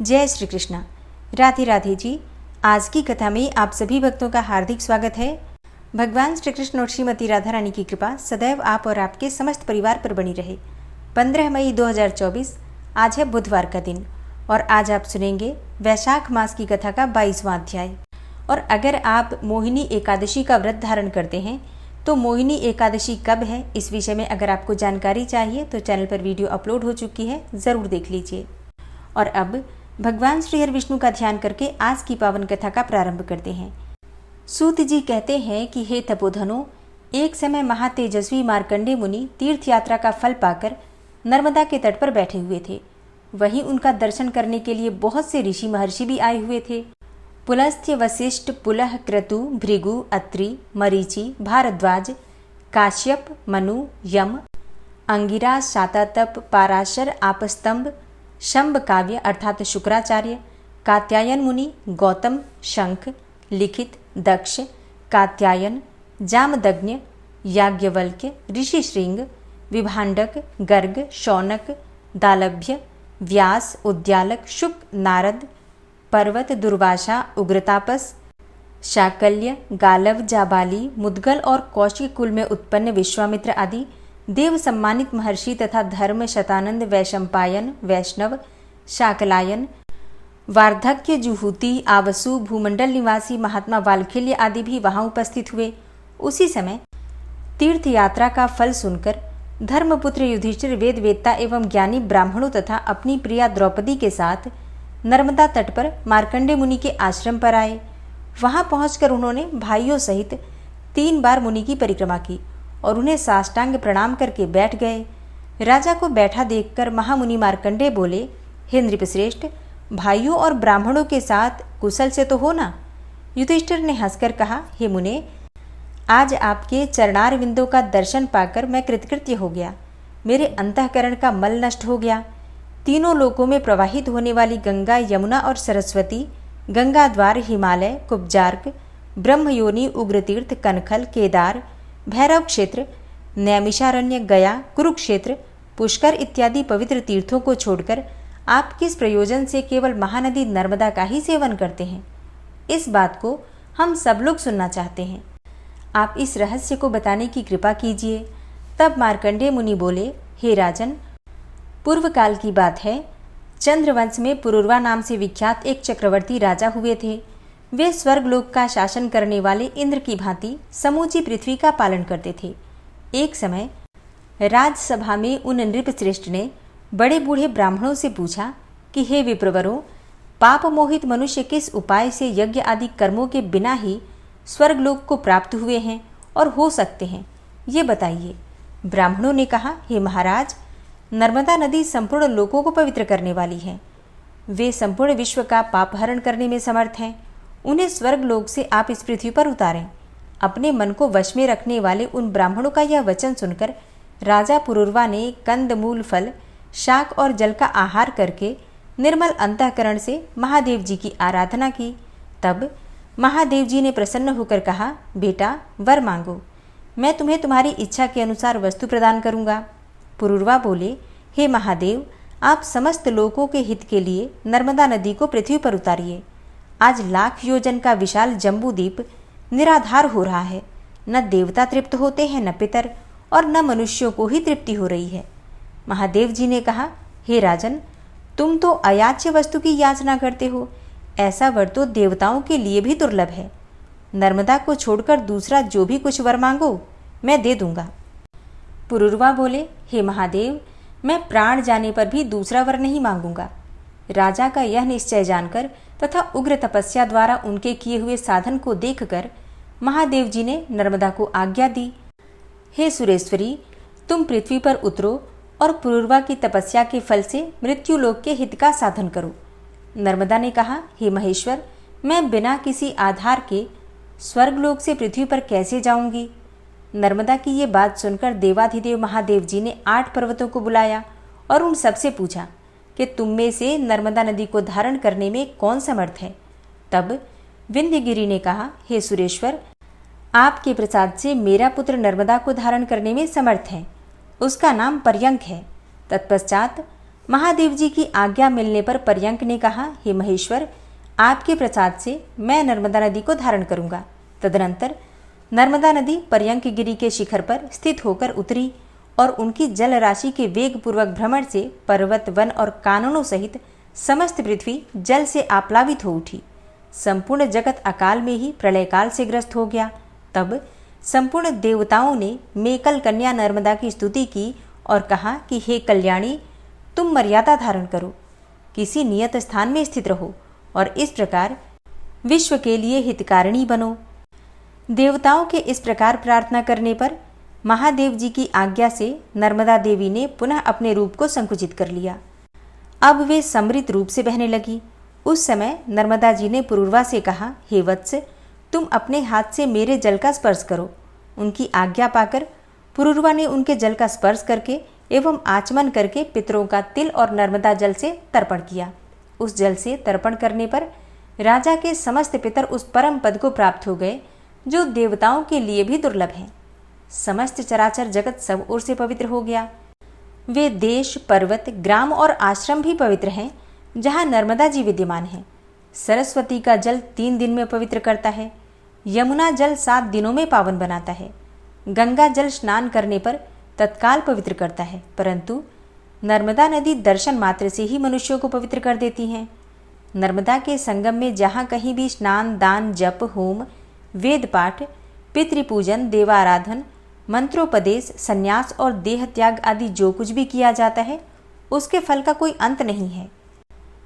जय श्री कृष्णा। राधे राधे जी। आज की कथा में आप सभी भक्तों का हार्दिक स्वागत है। भगवान श्री कृष्ण और श्रीमती राधा रानी की कृपा सदैव आप और आपके समस्त परिवार पर बनी रहे। 15 मई 2024 आज है बुधवार का दिन और आज आप सुनेंगे वैशाख मास की कथा का 22वां अध्याय। और अगर आप मोहिनी एकादशी का व्रत धारण करते हैं तो मोहिनी एकादशी कब है, इस विषय में अगर आपको जानकारी चाहिए तो चैनल पर वीडियो अपलोड हो चुकी है, ज़रूर देख लीजिए। और अब भगवान श्री हरि विष्णु का ध्यान करके आज की पावन कथा का प्रारंभ करते हैं। सूत जी कहते हैं कि हे तपोधनो, एक समय महातेजस्वी मार्कंडे मुनि तीर्थ यात्रा का फल पाकर नर्मदा के तट पर बैठे हुए थे। वहीं उनका दर्शन करने के लिए बहुत से ऋषि महर्षि भी आए हुए थे। पुलस्त्य, वशिष्ठ, पुलह, क्रतु, भृगु, अत्रि, मरीचि, भारद्वाज, काश्यप, मनु, यम, अंगिरा, शातातप, पाराशर, आपस्तंभ, शंभ काव्य अर्थात शुक्राचार्य, कात्यायन मुनि, गौतम, शंख, लिखित, दक्ष, कात्यायन, जामदग्न्य, याज्ञवल्क्य, ऋषि श्रृंग, विभांडक, गर्ग, शौनक, दालभ्य, व्यास, उद्यालक, शुक, नारद, पर्वत, दुर्वासा, उग्रतापस, शाकल्य, गालव, जाबाली, मुद्गल और कौशिक कुल में उत्पन्न विश्वामित्र आदि देव सम्मानित महर्षि तथा धर्म, शतानंद, वैशंपायन, वैष्णव, शाकलायन, वार्धक्य, जुहूति, आवसु, भूमंडल निवासी महात्मा वाल्खिल्य आदि भी वहां उपस्थित हुए। उसी समय तीर्थ यात्रा का फल सुनकर धर्मपुत्र युधिष्ठिर वेद वेत्ता एवं ज्ञानी ब्राह्मणों तथा अपनी प्रिया द्रौपदी के साथ नर्मदा तट पर मार्कंडे मुनि के आश्रम पर आए। वहां पहुंचकर उन्होंने भाइयों सहित 3 बार मुनि की परिक्रमा की और उन्हें साष्टांग प्रणाम करके बैठ गए। राजा को बैठा देखकर महामुनि मार्कंडे बोले, हे नृपश्रेष्ठ, भाइयों और ब्राह्मणों के साथ कुशल से तो हो ना? युधिष्ठिर ने हंसकर कहा, हे मुने, आज आपके चरणार विंदों का दर्शन पाकर मैं कृतकृत्य हो गया। मेरे अंतःकरण का मल नष्ट हो गया। तीनों लोकों में प्रवाहित होने वाली गंगा, यमुना और सरस्वती, गंगा द्वार, हिमालय, कुब्जार्क, ब्रह्मयोनि, उग्रतीर्थ, कनखल, केदार, भैरव क्षेत्र, नैमिषारण्य, गया, कुरुक्षेत्र, पुष्कर इत्यादि पवित्र तीर्थों को छोड़कर आप किस प्रयोजन से केवल महानदी नर्मदा का ही सेवन करते हैं? इस बात को हम सब लोग सुनना चाहते हैं। आप इस रहस्य को बताने की कृपा कीजिए। तब मार्कंडेय मुनि बोले, हे राजन, पूर्व काल की बात है। चंद्रवंश में पुरुरवा नाम से विख्यात एक चक्रवर्ती राजा हुए थे। वे स्वर्गलोक का शासन करने वाले इंद्र की भांति समूची पृथ्वी का पालन करते थे। एक समय राजसभा में उन नृपश्रेष्ठ ने बड़े बूढ़े ब्राह्मणों से पूछा कि हे विप्रवरों, पाप मोहित मनुष्य किस उपाय से यज्ञ आदि कर्मों के बिना ही स्वर्गलोक को प्राप्त हुए हैं और हो सकते हैं, ये बताइए। ब्राह्मणों ने कहा, हे महाराज, नर्मदा नदी संपूर्ण लोकों को पवित्र करने वाली है। वे संपूर्ण विश्व का पाप हरण करने में समर्थ हैं। उन्हें स्वर्गलोक से आप इस पृथ्वी पर उतारें। अपने मन को वश में रखने वाले उन ब्राह्मणों का यह वचन सुनकर राजा पुरुरवा ने कंद, मूल, फल, शाक और जल का आहार करके निर्मल अंतःकरण से महादेव जी की आराधना की। तब महादेव जी ने प्रसन्न होकर कहा, बेटा, वर मांगो, मैं तुम्हें तुम्हारी इच्छा के अनुसार वस्तु प्रदान करूंगा। पुरुरवा बोले, हे महादेव, आप समस्त लोगों के हित के लिए नर्मदा नदी को पृथ्वी पर उतारिए। आज लाख योजन का विशाल जम्बूद्वीप निराधार हो रहा है। न देवता तृप्त होते हैं, न पितर, और न मनुष्यों को ही तृप्ति हो रही है। महादेव जी ने कहा, हे राजन, तुम तो अयाच्य वस्तु की याचना करते हो। ऐसा वर तो देवताओं के लिए भी दुर्लभ है। नर्मदा को छोड़कर दूसरा जो भी कुछ वर मांगो, मैं दे दूंगा। पुरुरवा बोले, हे महादेव, मैं प्राण जाने पर भी दूसरा वर नहीं मांगूंगा। राजा का यह निश्चय जानकर तथा उग्र तपस्या द्वारा उनके किए हुए साधन को देखकर महादेव जी ने नर्मदा को आज्ञा दी, हे सुरेश्वरी, तुम पृथ्वी पर उतरो और पुरुरवा की तपस्या के फल से मृत्यु लोक के हित का साधन करो। नर्मदा ने कहा, हे महेश्वर, मैं बिना किसी आधार के स्वर्गलोक से पृथ्वी पर कैसे जाऊंगी? नर्मदा की ये बात सुनकर देवाधिदेव महादेव जी ने 8 पर्वतों को बुलाया और उन सबसे पूछा कि तुम में से नर्मदा नदी को धारण करने में कौन समर्थ है? तब विंध्यगिरि ने कहा, हे सुरेश्वर, आपके प्रसाद से मेरा पुत्र नर्मदा को धारण करने में समर्थ है। उसका नाम पर्यंक है। तत्पश्चात महादेव जी की आज्ञा मिलने पर पर्यंक ने कहा, हे महेश्वर, आपके प्रसाद से मैं नर्मदा नदी को धारण करूंगा। तदनंतर नर्मदा नदी पर्यंक गिरी के शिखर पर स्थित होकर उतरी और उनकी जल राशि के वेगपूर्वक भ्रमण से पर्वत, वन और काननों सहित समस्त पृथ्वी जल से आप्लावित हो उठी। संपूर्ण जगत अकाल में ही प्रलय काल से ग्रस्त हो गया। तब संपूर्ण देवताओं ने मेकल कन्या नर्मदा की स्तुति की और कहा कि हे कल्याणी, तुम मर्यादा धारण करो, किसी नियत स्थान में स्थित रहो और इस प्रकार विश्व के लिए हितकारिणी बनो। देवताओं के इस प्रकार प्रार्थना करने पर महादेव जी की आज्ञा से नर्मदा देवी ने पुनः अपने रूप को संकुचित कर लिया। अब वे समृद्ध रूप से बहने लगी। उस समय नर्मदा जी ने पुरूरवा से कहा, हे वत्स, तुम अपने हाथ से मेरे जल का स्पर्श करो। उनकी आज्ञा पाकर पुरूरवा ने उनके जल का स्पर्श करके एवं आचमन करके पितरों का तिल और नर्मदा जल से तर्पण किया। उस जल से तर्पण करने पर राजा के समस्त पितर उस परम पद को प्राप्त हो गए जो देवताओं के लिए भी दुर्लभ है। समस्त चराचर जगत सब ओर से पवित्र हो गया। वे देश, पर्वत, ग्राम और आश्रम भी पवित्र हैं जहाँ नर्मदा जी विद्यमान हैं। सरस्वती का जल 3 दिन में पवित्र करता है। यमुना जल 7 दिनों में पावन बनाता है। गंगा जल स्नान करने पर तत्काल पवित्र करता है, परंतु नर्मदा नदी दर्शन मात्र से ही मनुष्यों को पवित्र कर देती हैं। नर्मदा के संगम में जहाँ कहीं भी स्नान, दान, जप, होम, वेद पाठ, पितृपूजन, देवाराधन, मंत्रोपदेश, संन्यास और देह त्याग आदि जो कुछ भी किया जाता है उसके फल का कोई अंत नहीं है।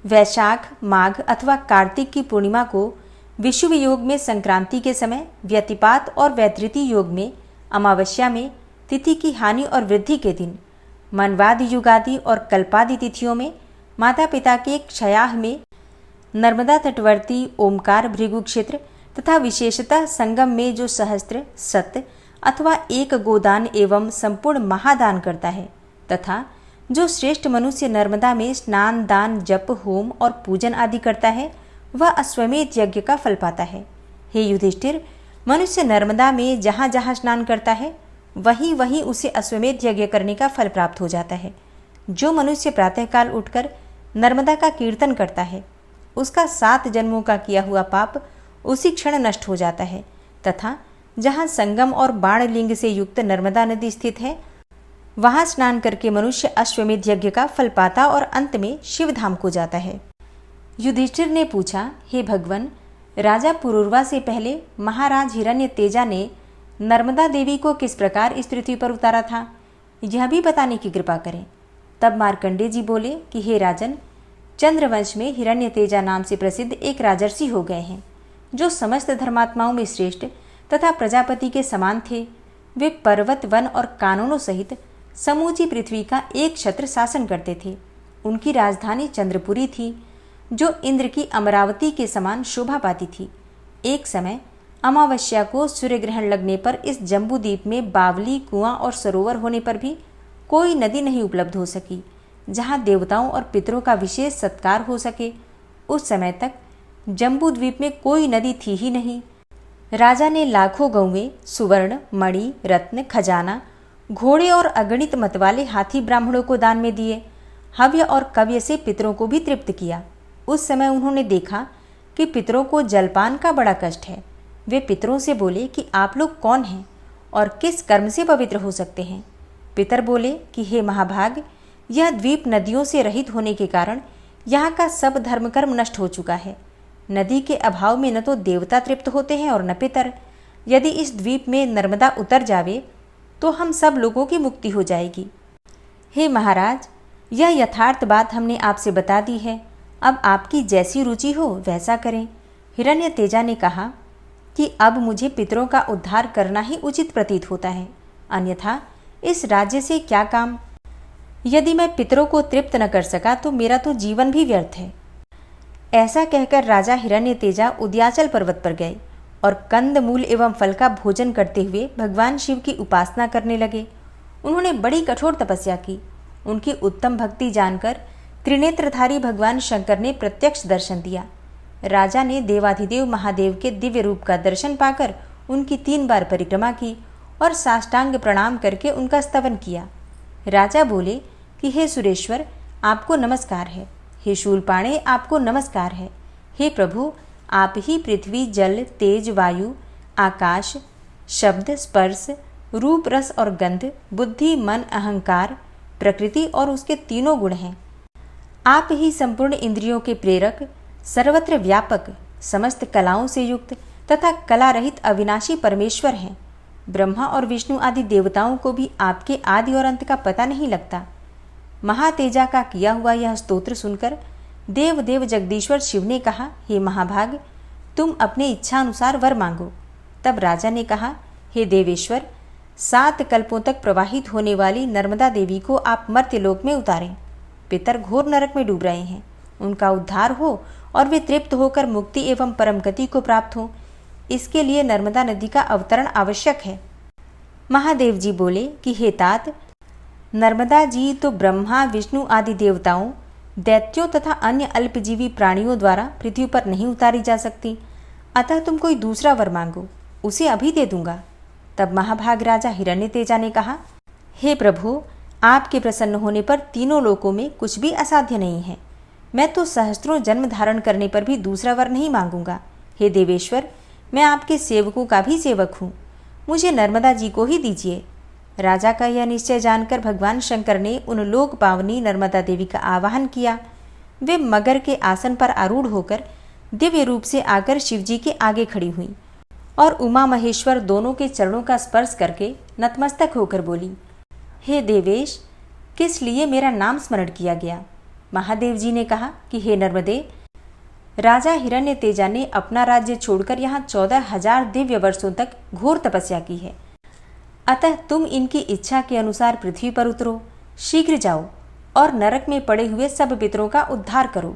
वैशाख, माघ अथवा कार्तिक की पूर्णिमा को विषुव योग में संक्रांति के समय, व्यतिपात और वैधृति योग में अमावस्या में, तिथि की हानि और वृद्धि के दिन, मनवादि युगादि और कल्पादि तिथियों में, माता पिता के क्षयाह में, नर्मदा तटवर्ती ओमकार भृगु क्षेत्र तथा विशेषतः संगम में जो सहस्त्र, सत अथवा एक गोदान एवं संपूर्ण महादान करता है, तथा जो श्रेष्ठ मनुष्य नर्मदा में स्नान, दान, जप, होम और पूजन आदि करता है, वह अश्वमेध यज्ञ का फल पाता है। हे युधिष्ठिर, मनुष्य नर्मदा में जहाँ जहाँ स्नान करता है वहीं वहीं उसे अश्वमेध यज्ञ करने का फल प्राप्त हो जाता है। जो मनुष्य प्रातःकाल उठकर नर्मदा का कीर्तन करता है उसका 7 जन्मों का किया हुआ पाप उसी क्षण नष्ट हो जाता है, तथा जहाँ संगम और बाण लिंग से युक्त नर्मदा नदी स्थित है वहाँ स्नान करके मनुष्य अश्वमेध यज्ञ का फल पाता और अंत में शिवधाम को जाता है। युधिष्ठिर ने पूछा, हे भगवन, राजा पुरूरवा से पहले महाराज हिरण्य तेजा ने नर्मदा देवी को किस प्रकार इस पृथ्वी पर उतारा था, यह भी बताने की कृपा करें। तब मार्कंडेय जी बोले कि हे राजन, चंद्रवंश में हिरण्य तेजा नाम से प्रसिद्ध एक राजर्षि हो गए हैं जो समस्त धर्मात्माओं में श्रेष्ठ तथा प्रजापति के समान थे। वे पर्वत, वन और कानूनों सहित समूची पृथ्वी का एक छत्र शासन करते थे। उनकी राजधानी चंद्रपुरी थी जो इंद्र की अमरावती के समान शोभा पाती थी। एक समय अमावस्या को सूर्य ग्रहण लगने पर इस जम्बूद्वीप में बावली, कुआं और सरोवर होने पर भी कोई नदी नहीं उपलब्ध हो सकी जहाँ देवताओं और पितरों का विशेष सत्कार हो सके। उस समय तक जम्बूद्वीप में कोई नदी थी ही नहीं। राजा ने लाखों गौवें, सुवर्ण, मणि, रत्न, खजाना, घोड़े और अगणित मतवाले हाथी ब्राह्मणों को दान में दिए। हव्य और कव्य से पितरों को भी तृप्त किया। उस समय उन्होंने देखा कि पितरों को जलपान का बड़ा कष्ट है। वे पितरों से बोले कि आप लोग कौन हैं और किस कर्म से पवित्र हो सकते हैं। पितर बोले कि हे महाभाग, यह द्वीप नदियों से रहित होने के कारण यहाँ का सब धर्मकर्म नष्ट हो चुका है। नदी के अभाव में न तो देवता तृप्त होते हैं और न पितर। यदि इस द्वीप में नर्मदा उतर जावे तो हम सब लोगों की मुक्ति हो जाएगी। हे महाराज, यह यथार्थ बात हमने आपसे बता दी है। अब आपकी जैसी रुचि हो वैसा करें। हिरण्य तेजा ने कहा कि अब मुझे पितरों का उद्धार करना ही उचित प्रतीत होता है, अन्यथा इस राज्य से क्या काम। यदि मैं पितरों को तृप्त न कर सका तो मेरा तो जीवन भी व्यर्थ है। ऐसा कहकर राजा हिरण्य तेजा उद्याचल पर्वत पर गए और कंद मूल एवं फल का भोजन करते हुए भगवान शिव की उपासना करने लगे। उन्होंने बड़ी कठोर तपस्या की। उनकी उत्तम भक्ति जानकर त्रिनेत्रधारी भगवान शंकर ने प्रत्यक्ष दर्शन दिया। राजा ने देवाधिदेव महादेव के दिव्य रूप का दर्शन पाकर उनकी 3 बार परिक्रमा की और साष्टांग प्रणाम करके उनका स्तवन किया। राजा बोले कि हे सुरेश्वर, आपको नमस्कार है। हे शूलपाणे, आपको नमस्कार है। हे प्रभु, आप ही पृथ्वी, जल, तेज, वायु, आकाश, शब्द, स्पर्श, रूप, रस और गंध, बुद्धि, मन, अहंकार, प्रकृति और उसके तीनों गुण हैं। आप ही संपूर्ण इंद्रियों के प्रेरक, सर्वत्र व्यापक, समस्त कलाओं से युक्त तथा कला रहित अविनाशी परमेश्वर हैं। ब्रह्मा और विष्णु आदि देवताओं को भी आपके आदि और अंत का पता नहीं लगता। महातेजा का किया हुआ यह स्तोत्र सुनकर देव जगदीश्वर शिव ने कहा, हे महाभाग, तुम अपने इच्छा अनुसार वर मांगो। तब राजा ने कहा, हे देवेश्वर, 7 कल्पों तक प्रवाहित होने वाली नर्मदा देवी को आप मर्त्यलोक में उतारें। पितर घोर नरक में डूब रहे हैं, उनका उद्धार हो और वे तृप्त होकर मुक्ति एवं परम गति को प्राप्त हो, इसके लिए नर्मदा नदी का अवतरण आवश्यक है। महादेव जी बोले कि हे तात, नर्मदा जी तो ब्रह्मा, विष्णु आदि देवताओं, दैत्यों तथा अन्य अल्पजीवी प्राणियों द्वारा पृथ्वी पर नहीं उतारी जा सकती, अतः तुम कोई दूसरा वर मांगो, उसे अभी दे दूंगा। तब महाभाग राजा हिरण्यतेजा ने कहा, हे प्रभु, आपके प्रसन्न होने पर तीनों लोकों में कुछ भी असाध्य नहीं है। मैं तो सहस्त्रों जन्म धारण करने पर भी दूसरा वर नहीं मांगूंगा। हे देवेश्वर, मैं आपके सेवकों का भी सेवक हूँ, मुझे नर्मदा जी को ही दीजिए। राजा का यह निश्चय जानकर भगवान शंकर ने उन लोक पावनी नर्मदा देवी का आवाहन किया। वे मगर के आसन पर आरूढ़ होकर दिव्य रूप से आकर शिवजी के आगे खड़ी हुई और उमा महेश्वर दोनों के चरणों का स्पर्श करके नतमस्तक होकर बोली, हे देवेश, किस लिए मेरा नाम स्मरण किया गया? महादेव जी ने कहा कि हे नर्मदे, राजा हिरण्यतेजा ने अपना राज्य छोड़कर यहाँ 14,000 दिव्य वर्षों तक घोर तपस्या की है, अतः तुम इनकी इच्छा के अनुसार पृथ्वी पर उतरो, शीघ्र जाओ और नरक में पड़े हुए सब पितरों का उद्धार करो।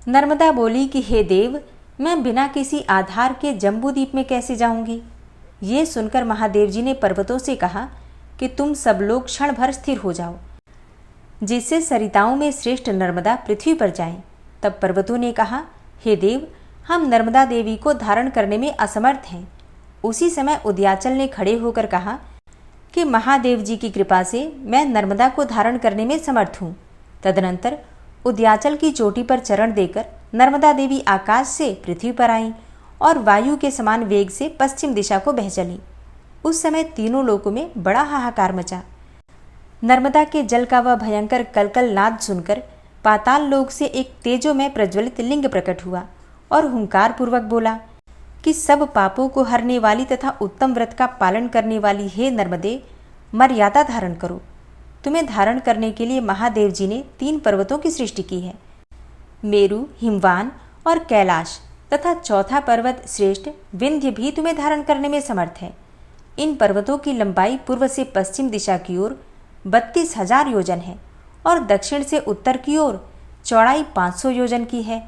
नर्मदा बोली कि हे देव, मैं बिना किसी आधार के जम्बूद्वीप में कैसे जाऊंगी? ये सुनकर महादेव जी ने पर्वतों से कहा कि तुम सब लोग क्षण भर स्थिर हो जाओ, जिससे सरिताओं में श्रेष्ठ नर्मदा पृथ्वी पर जाएं। तब पर्वतों ने कहा, हे देव, हम नर्मदा देवी को धारण करने में असमर्थ हैं। उसी समय उदयाचल ने खड़े होकर कहा कि महादेव जी की कृपा से मैं नर्मदा को धारण करने में समर्थ हूँ। तदनंतर उदयाचल की चोटी पर चरण देकर नर्मदा देवी आकाश से पृथ्वी पर आईं और वायु के समान वेग से पश्चिम दिशा को बह चली। उस समय तीनों लोकों में बड़ा हाहाकार मचा। नर्मदा के जल का वह भयंकर कलकल नाद सुनकर पाताल लोक से एक तेजोमय प्रज्वलित लिंग प्रकट हुआ और हुंकार पूर्वक बोला कि सब पापों को हरने वाली तथा उत्तम व्रत का पालन करने वाली हे नर्मदे, मर्यादा धारण करो। तुम्हें धारण करने के लिए महादेव जी ने 3 पर्वतों की सृष्टि की है, मेरु, हिमवान और कैलाश, तथा चौथा पर्वत श्रेष्ठ विंध्य भी तुम्हें धारण करने में समर्थ है। इन पर्वतों की लंबाई पूर्व से पश्चिम दिशा की ओर 32,000 योजन है और दक्षिण से उत्तर की ओर चौड़ाई 500 योजन की है।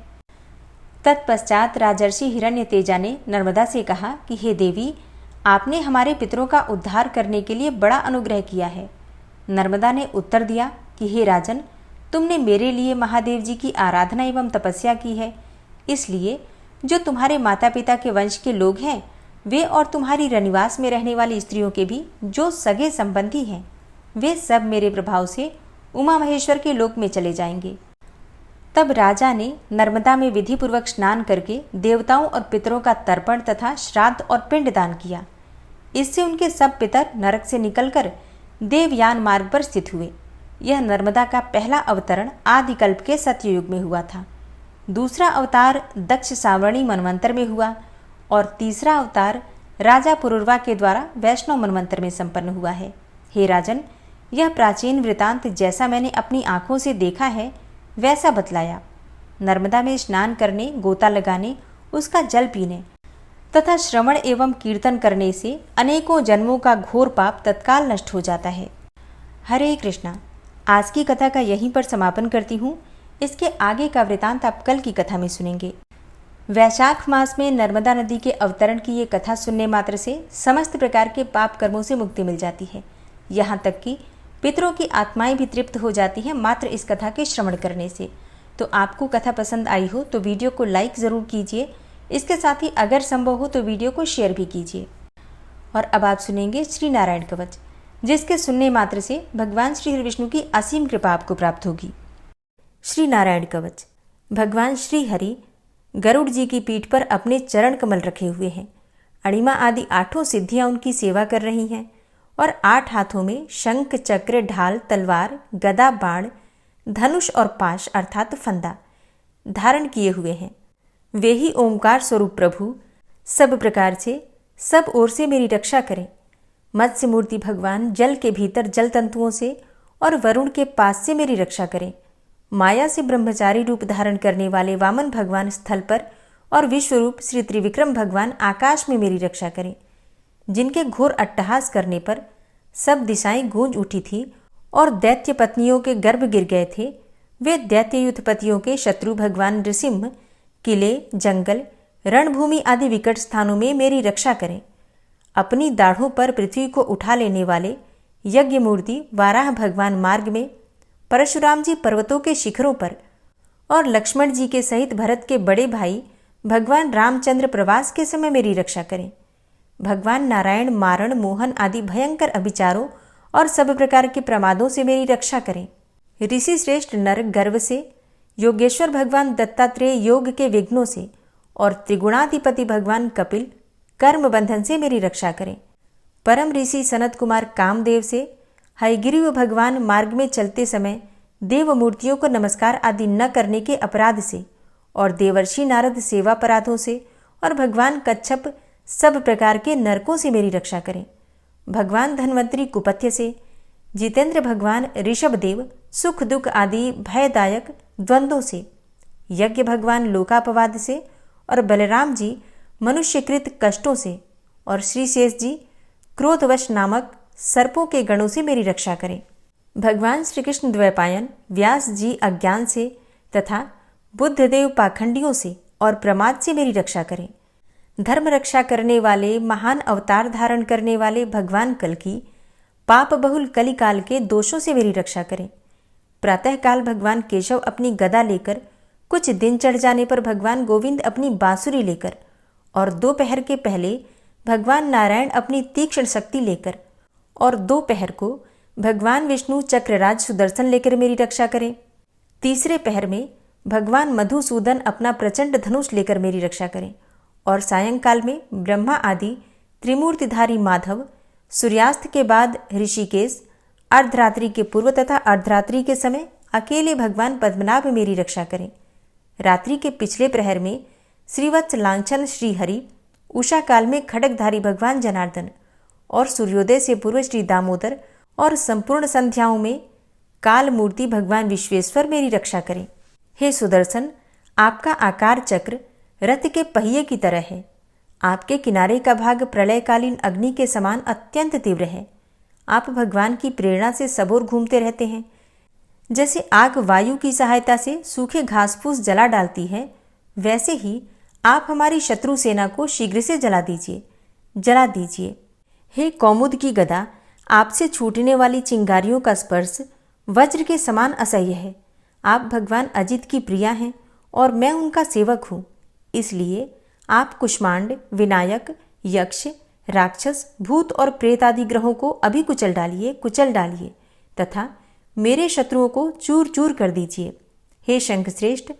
तत्पश्चात राजर्षि हिरण्यतेजा ने नर्मदा से कहा कि हे देवी, आपने हमारे पितरों का उद्धार करने के लिए बड़ा अनुग्रह किया है। नर्मदा ने उत्तर दिया कि हे राजन, तुमने मेरे लिए महादेव जी की आराधना एवं तपस्या की है, इसलिए जो तुम्हारे माता पिता के वंश के लोग हैं, वे और तुम्हारी रनिवास में रहने वाली स्त्रियों के भी जो सगे संबंधी हैं, वे सब मेरे प्रभाव से उमा महेश्वर के लोक में चले जाएंगे। तब राजा ने नर्मदा में विधिपूर्वक स्नान करके देवताओं और पितरों का तर्पण तथा श्राद्ध और पिंडदान किया। इससे उनके सब पितर नरक से निकलकर देवयान मार्ग पर स्थित हुए। यह नर्मदा का पहला अवतरण आदिकल्प के सत्ययुग में हुआ था। दूसरा अवतार दक्ष सावर्णी मनवंतर में हुआ और तीसरा अवतार राजा पुरुरवा के द्वारा वैष्णव मनवंतर में संपन्न हुआ है। हे राजन, यह प्राचीन वृतांत जैसा मैंने अपनी आंखों से देखा है वैसा बतलाया। नर्मदा में स्नान करने, गोता लगाने, उसका जल पीने तथा श्रवण एवं कीर्तन करने से अनेकों जन्मों का घोर पाप तत्काल नष्ट हो जाता है। हरे कृष्णा। आज की कथा का यहीं पर समापन करती हूँ। इसके आगे का वृतांत आप कल की कथा में सुनेंगे। वैशाख मास में नर्मदा नदी के अवतरण की ये कथा सुनने मात्र से समस्त प्रकार के पाप कर्मों से मुक्ति मिल जाती है। यहाँ तक कि पितरों की आत्माएं भी तृप्त हो जाती हैं मात्र इस कथा के श्रवण करने से। तो आपको कथा पसंद आई हो तो वीडियो को लाइक ज़रूर कीजिए। इसके साथ ही अगर संभव हो तो वीडियो को शेयर भी कीजिए। और अब आप सुनेंगे श्री नारायण कवच, जिसके सुनने मात्र से भगवान श्री हरि विष्णु की असीम कृपा आपको प्राप्त होगी। श्री नारायण कवच। भगवान श्री हरि गरुड़ जी की पीठ पर अपने चरण कमल रखे हुए हैं। अणिमा आदि 8 सिद्धियां उनकी सेवा कर रही हैं और 8 हाथों में शंख, चक्र, ढाल, तलवार, गदा, बाण, धनुष और पाश अर्थात फंदा धारण किए हुए हैं। वे ही ओंकार स्वरूप प्रभु सब प्रकार से सब ओर से मेरी रक्षा करें। मत्स्य मूर्ति भगवान जल के भीतर जल तंतुओं से और वरुण के पास से मेरी रक्षा करें। माया से ब्रह्मचारी रूप धारण करने वाले वामन भगवान स्थल पर और विश्वरूप श्री त्रिविक्रम भगवान आकाश में मेरी रक्षा करें। जिनके घोर अट्टहास करने पर सब दिशाएं गूंज उठी थी और दैत्य पत्नियों के गर्भ गिर गए थे, वे दैत्ययुत पतियों के शत्रु भगवान नृसिंह किले, जंगल, रणभूमि आदि विकट स्थानों में मेरी रक्षा करें। अपनी दाढ़ों पर पृथ्वी को उठा लेने वाले यज्ञ मूर्ति वाराह भगवान मार्ग में, परशुराम जी पर्वतों के शिखरों पर और लक्ष्मण जी के सहित भरत के बड़े भाई भगवान रामचंद्र प्रवास के समय मेरी रक्षा करें। भगवान नारायण मारण, मोहन आदि भयंकर अभिचारों और सब प्रकार के प्रमादों से मेरी रक्षा करें। ऋषि श्रेष्ठ नर गर्व से, योगेश्वर भगवान दत्तात्रेय योग के विघ्नों से और त्रिगुणाधिपति भगवान कपिल कर्म बंधन से मेरी रक्षा करें। परम ऋषि सनत कुमार कामदेव से, हयग्रीव भगवान मार्ग में चलते समय देव मूर्तियों को नमस्कार आदि न करने के अपराध से और देवर्षि नारद सेवा अपराधों से और भगवान कच्छप सब प्रकार के नरकों से मेरी रक्षा करें। भगवान धन्वंतरी कुपथ्य से, जितेंद्र भगवान ऋषभदेव सुख दुख आदि भयदायक द्वंद्वों से, यज्ञ भगवान लोकापवाद से और बलराम जी मनुष्यकृत कष्टों से और श्री शेष जी क्रोधवश नामक सर्पों के गणों से मेरी रक्षा करें। भगवान श्री कृष्ण द्वैपायन व्यास जी अज्ञान से तथा बुद्धदेव पाखंडियों से और प्रमाद से मेरी रक्षा करें। धर्म रक्षा करने वाले महान अवतार धारण करने वाले भगवान कल्कि पाप बहुल कलिकाल के दोषों से मेरी रक्षा करें। प्रातःकाल भगवान केशव अपनी गदा लेकर, कुछ दिन चढ़ जाने पर भगवान गोविंद अपनी बांसुरी लेकर और दोपहर के पहले भगवान नारायण अपनी तीक्ष्ण शक्ति लेकर और दोपहर को भगवान विष्णु चक्रराज सुदर्शन लेकर मेरी रक्षा करें। तीसरे पहर में भगवान मधुसूदन अपना प्रचंड धनुष लेकर मेरी रक्षा करें और सायंकाल में ब्रह्मा आदि त्रिमूर्तिधारी माधव, सूर्यास्त के बाद ऋषिकेश, अर्धरात्रि के पूर्व तथा अर्धरात्रि के समय अकेले भगवान पद्मनाभ मेरी रक्षा करें। रात्रि के पिछले प्रहर में श्रीवत्स लांछन श्रीहरि, उषा काल में खड्गधारी भगवान जनार्दन और सूर्योदय से पूर्व श्री दामोदर और संपूर्ण संध्याओं में काल मूर्ति भगवान विश्वेश्वर मेरी रक्षा करें। हे सुदर्शन, आपका आकार चक्र रथ के पहिए की तरह है। आपके किनारे का भाग प्रलयकालीन अग्नि के समान अत्यंत तीव्र है। आप भगवान की प्रेरणा से सबोर घूमते रहते हैं। जैसे आग वायु की सहायता से सूखे घास फूस जला डालती है, वैसे ही आप हमारी शत्रु सेना को शीघ्र से जला दीजिए। हे कौमुद की गदा, आपसे छूटने वाली चिंगारियों का स्पर्श वज्र के समान असह्य है। आप भगवान अजित की प्रिया हैं और मैं उनका सेवक हूँ। इसलिए आप कुष्मांड, विनायक, यक्ष, राक्षस, भूत और प्रेत आदि ग्रहों को अभी कुचल डालिए तथा मेरे शत्रुओं को चूर चूर कर दीजिए। हे शंखश्रेष्ठ,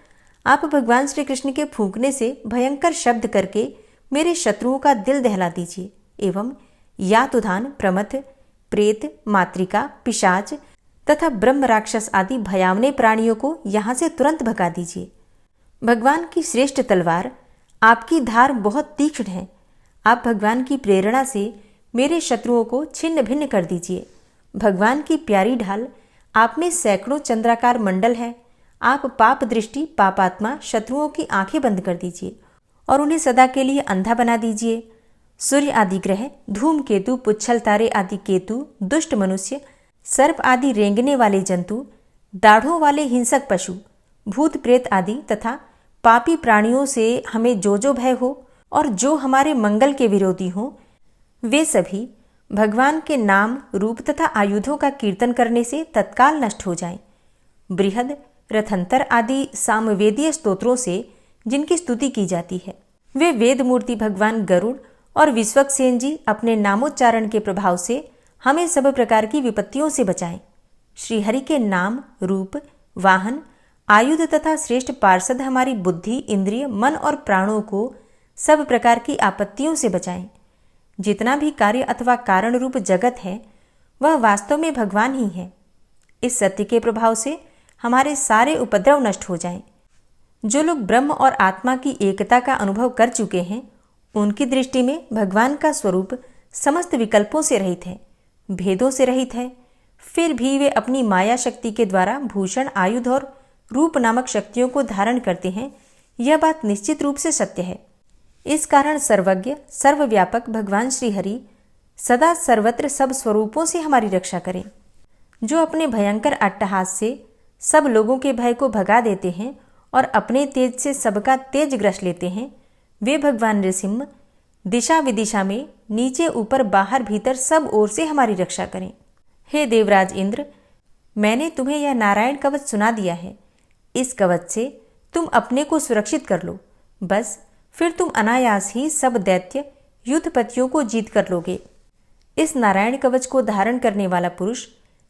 आप भगवान श्री कृष्ण के फूंकने से भयंकर शब्द करके मेरे शत्रुओं का दिल दहला दीजिए एवं यातुधान, प्रमथ, प्रेत, मातृका, पिशाच तथा ब्रह्म राक्षस आदि भयावने प्राणियों को यहाँ से तुरंत भगा दीजिए। भगवान की श्रेष्ठ तलवार, आपकी धार बहुत तीक्ष्ण है। आप भगवान की प्रेरणा से मेरे शत्रुओं को छिन्न भिन्न कर दीजिए। भगवान की प्यारी ढाल, आप में सैकड़ों चंद्राकार मंडल है। आप पाप दृष्टि पापात्मा शत्रुओं की आंखें बंद कर दीजिए और उन्हें सदा के लिए अंधा बना दीजिए। सूर्य आदि ग्रह, धूमकेतु, पुच्छल तारे आदि केतु, दुष्ट मनुष्य, सर्प आदि रेंगने वाले जंतु, दाढ़ों वाले हिंसक पशु, भूत प्रेत आदि तथा पापी प्राणियों से हमें जो भय हो और जो हमारे मंगल के विरोधी हों, वे सभी भगवान के नाम, रूप तथा आयुधों का कीर्तन करने से तत्काल नष्ट हो जाएं। बृहद, रथंतर आदि सामवेदीय स्तोत्रों से जिनकी स्तुति की जाती है, वे वेद मूर्ति भगवान गरुड़ और विश्वक्सेन जी अपने नामोच्चारण के प्रभाव से हमें सब प्रकार की विपत्तियों से बचाएं। श्रीहरि के नाम, रूप, वाहन आयुध तथा श्रेष्ठ पार्षद हमारी बुद्धि, इंद्रिय, मन और प्राणों को सब प्रकार की आपत्तियों से बचाएं। जितना भी कार्य अथवा कारण रूप जगत है वह वास्तव में भगवान ही है। इस सत्य के प्रभाव से हमारे सारे उपद्रव नष्ट हो जाएं। जो लोग ब्रह्म और आत्मा की एकता का अनुभव कर चुके हैं उनकी दृष्टि में भगवान का स्वरूप समस्त विकल्पों से रहित है, भेदों से रहित है। फिर भी वे अपनी माया शक्ति के द्वारा भूषण, आयुध और रूप नामक शक्तियों को धारण करते हैं। यह बात निश्चित रूप से सत्य है। इस कारण सर्वज्ञ, सर्वव्यापक भगवान श्री हरि सदा सर्वत्र सब स्वरूपों से हमारी रक्षा करें। जो अपने भयंकर अट्टहास से सब लोगों के भय को भगा देते हैं और अपने तेज से सबका तेज ग्रस लेते हैं, वे भगवान नृसिंह दिशा विदिशा में, नीचे ऊपर बाहर भीतर सब ओर से हमारी रक्षा करें। हे देवराज इंद्र, मैंने तुम्हें यह नारायण कवच सुना दिया है। इस कवच से तुम अपने को सुरक्षित कर लो। बस फिर तुम अनायास ही सब दैत्य युद्धपतियों को जीत कर लोगे। इस नारायण कवच को धारण करने वाला पुरुष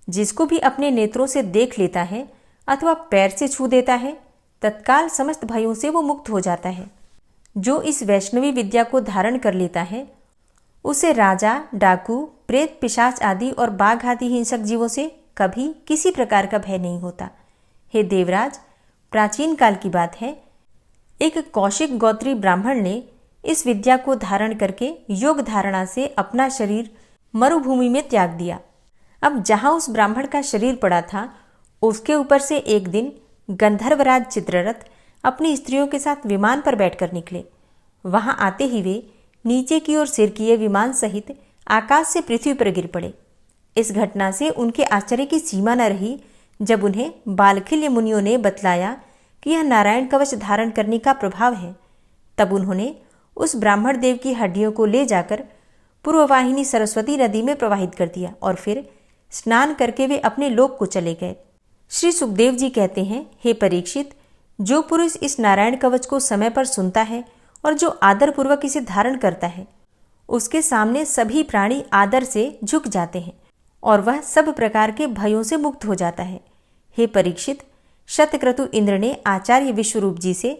जिसको भी अपने नेत्रों से देख लेता है अथवा पैर से छू देता है, तत्काल समस्त भयों से वो मुक्त हो जाता है। जो इस वैष्णवी विद्या को धारण कर लेता है उसे राजा, डाकू, प्रेत, पिशाच आदि और बाघ आदि हिंसक जीवों से कभी किसी प्रकार का भय नहीं होता। हे देवराज, प्राचीन काल की बात है, एक कौशिक गोत्री ब्राह्मण ने इस विद्या को धारण करके योग धारणा से अपना शरीर मरुभूमि में त्याग दिया। अब जहां उस ब्राह्मण का शरीर पड़ा था उसके ऊपर से एक दिन गंधर्वराज चित्ररथ अपनी स्त्रियों के साथ विमान पर बैठकर निकले। वहां आते ही वे नीचे की ओर सिर किए विमान सहित आकाश से पृथ्वी पर गिर पड़े। इस घटना से उनके आश्चर्य की सीमा न रही जब उन्हें बालखिल्य मुनियों ने बतलाया कि यह नारायण कवच धारण करने का प्रभाव है। तब उन्होंने उस ब्राह्मण देव की हड्डियों को ले जाकर पूर्ववाहिनी सरस्वती नदी में प्रवाहित कर दिया और फिर स्नान करके वे अपने लोक को चले गए। श्री सुखदेव जी कहते हैं, हे परीक्षित, जो पुरुष इस नारायण कवच को समय पर सुनता है और जो आदरपूर्वक इसे धारण करता है उसके सामने सभी प्राणी आदर से झुक जाते हैं और वह सब प्रकार के भयों से मुक्त हो जाता है। हे परीक्षित, शतक्रतु इंद्र ने आचार्य विश्वरूप जी से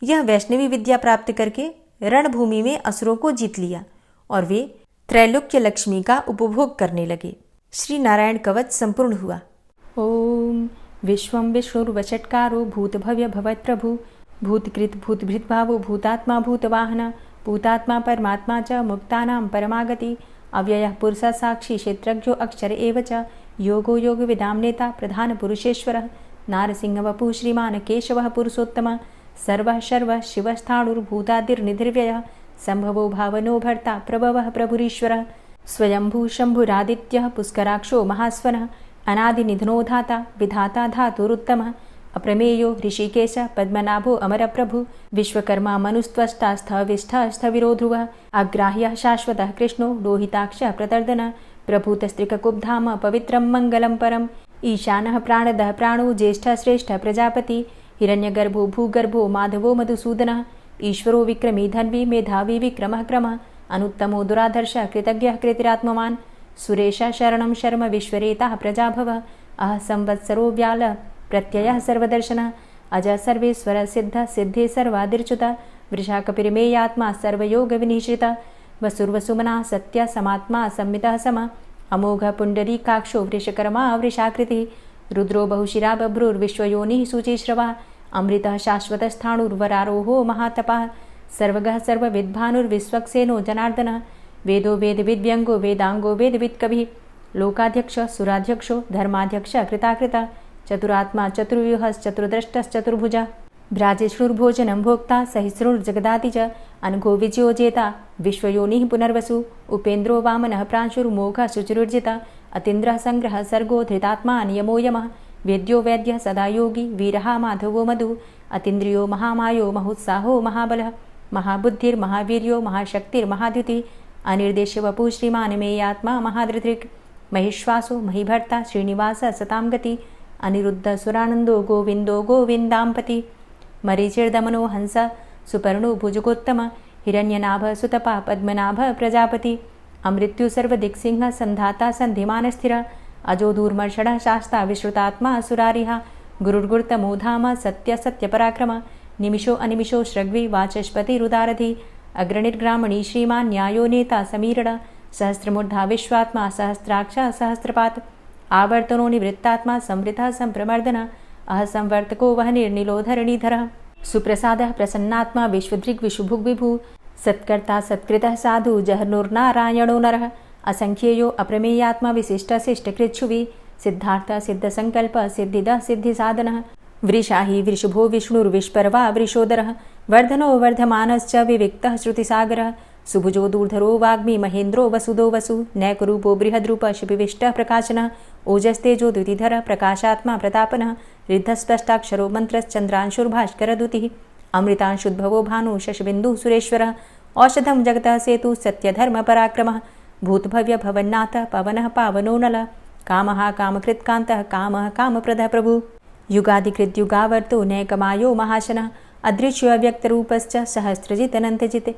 यह वैष्णवी विद्या प्राप्त करके रणभूमि में असुरों को जीत लिया और वे त्रैलोक्य लक्ष्मी का उपभोग करने लगे। श्री नारायण कवच संपूर्ण हुआ। ओम विश्वं विष्णुर्वषट्कारो भूतभव्य भवत्प्रभु भूतकृत भूतभृद्भावो भूतात्मा भूतवाहन भूतात्मा परमात्मा च मुक्तानां परमागति अव्ययः पुरुषः साक्षी क्षेत्रज्ञो अक्षर एव च योगो योगविदां नेता प्रधान पुरुषेश्वरः नारसिंहवपुः श्रीमान् केशवः पुरुषोत्तमः सर्वः शर्वः शिवस्थाणुर्भूतादिर्निधिर्व्ययः संभवो भावनो भर्ता प्रभवः प्रभुरीश्वरः स्वयंभू शंभुरादित्यः पुष्कराक्षो महास्वनः अनादिनिधनो धाता विधाता धातुरुत्तमः अप्रमेयो ऋषिकेश पद्मनाभो अमरप्रभु विश्वकर्मा मनुस्त्वष्टा स्थविष्ठः स्थविरो ध्रुवः अग्राह्यः शाश्वतः कृष्णो लोहिताक्षः प्रतर्दनः प्रभूतस्त्रिककुब्धाम पवित्रं मङ्गलं परम् ईशानः प्राणदः प्राणो ज्येष्ठः श्रेष्ठः प्रजापति हिरण्यगर्भो भूगर्भो माधवो मधुसूदनः ईश्वरो विक्रमी धन्वी मेधावी विक्रमः क्रमः अनुत्तमो दुराधर्षः कृतज्ञः कृतिरात्मवान् सुरेशः शरणं शर्म विश्वरेताः प्रजाभवः अह संवत्सरो व्याल प्रत्ययः सर्वदर्शनः अज सर्वेश्वर सिद्ध सिद्धे सर्वादिर्च्युतः वृषाकपिर्मेयात्मा सर्वयोगविनिश्रितः वसुर्वसुमनः सत्य समात्मा संमितः समः अमोघ पुण्डरीकाक्षो वृषकर्मा वृषाकृतिः रुद्रो बहुशिरा बभ्रुर्विश्वयोनिः शुचिश्रवः अमृतः शाश्वतस्थाणुर्वरारोहो महातपः सर्वगः सर्वविद्भानुर्विश्वक्सेनो जनार्दनः वेदो वेदविद्व्यङ्गो वेदाङ्गो वेदवित्कविः लोकाध्यक्ष सुराध्यक्षो धर्माध्यक्ष कृताकृतः चतुरात्मा चतुर्व्यूहश्चतुर्द्रष्टश्चतुर्भुजः भ्राजेष्णुर्भोजनं भोक्ता सहिष्णुर्जगदाति च अनघो विजयो जेता विश्वयोनिः पुनर्वसु उपेन्द्रो वामनः प्रांशुर्मोघः शुचिरुर्जितः अतीन्द्रः संग्रहः सर्गो धृतात्मा नियमो यमः वेद्यो वैद्यः सदा योगी वीरः माधवो मधु अतीन्द्रियो महामायो महोत्साहो महाबलः महाबुद्धिर्महावीर्यो महाशक्तिर्महाद्युतिः अनिर्देश्यवपुः श्रीमान् मेयात्मा महाधृतिर् महिश्वासो महीभर्ता श्रीनिवासः सतां गति अनिरुद्ध सुरानन्दो गोविन्दो गोविन्दाम्पति मरीचिर्दमनो हंस सुपर्णो भुजगोत्तम हिरण्यनाभ सुतपा पद्मनाभ प्रजापति अमृत्यु सर्वदिक्सिंह संधाता संधिमान स्थिर अजो दूर्मर्षण शास्ता विश्रुतात्मा सुरारिहा गुरुर्गुरुतमो धाम सत्य सत्यपराक्रम निमिषो अनिमिषो श्रग्वी वाचस्पतिरुदारधि अग्रणिर्ग्रामणी श्रीमान् न्यायो नेता समीरण सहस्रमूर्धा विश्वात्मा सहस्राक्ष सहस्रपात् आवर्तनो निवृत्तात्मा संवृतः संप्रमर्दन अहसंवर्तको वह निर्निलोधरणीधरः सुप्रसादः प्रसन्नात्मा विश्वदृग् विशुभुग् विभु सत्कर्ता सत्कृतः साधु जहर्नुर्नारायणो नरः असंख्येयो अप्रमेयात्मा विशिष्टशिष्टकृच्छुवि सिद्धार्थ सिद्धसंकल्प सिद्धिदः सिद्धिसाधनः वृषाहि वृषभो विष्णुर्विष्पर्वा वृषोदरः वर्धनो वर्धमानश्च विविक्तः श्रुतिसागरः सुभुजो दूर्धरो वाग्मी महेन्द्रो वसुदो वसु नैकरूपो बृहद्रूप शिपिविष्टः प्रकाशनः ओजस्तेजो द्युतिधरः प्रकाशात्मा प्रतापनः रिद्धस्पष्टाक्षरो मन्त्रश्चन्द्रांशुर्भास्करदुतिः अमृतांशुद्भवो भानु शशबिन्दुः सुरेश्वरः औषधं जगतः सेतु सत्यधर्मपराक्रमः भूतभव्य भवन्नाथ पवनः पावनो नलः कामः कामकृत्कान्तः कामः कामप्रदः प्रभु युगादिकृद्युगावर्तो नैकमायो महाशनः अदृश्यो अव्यक्तरूपश्च सहस्रजितनन्तजिते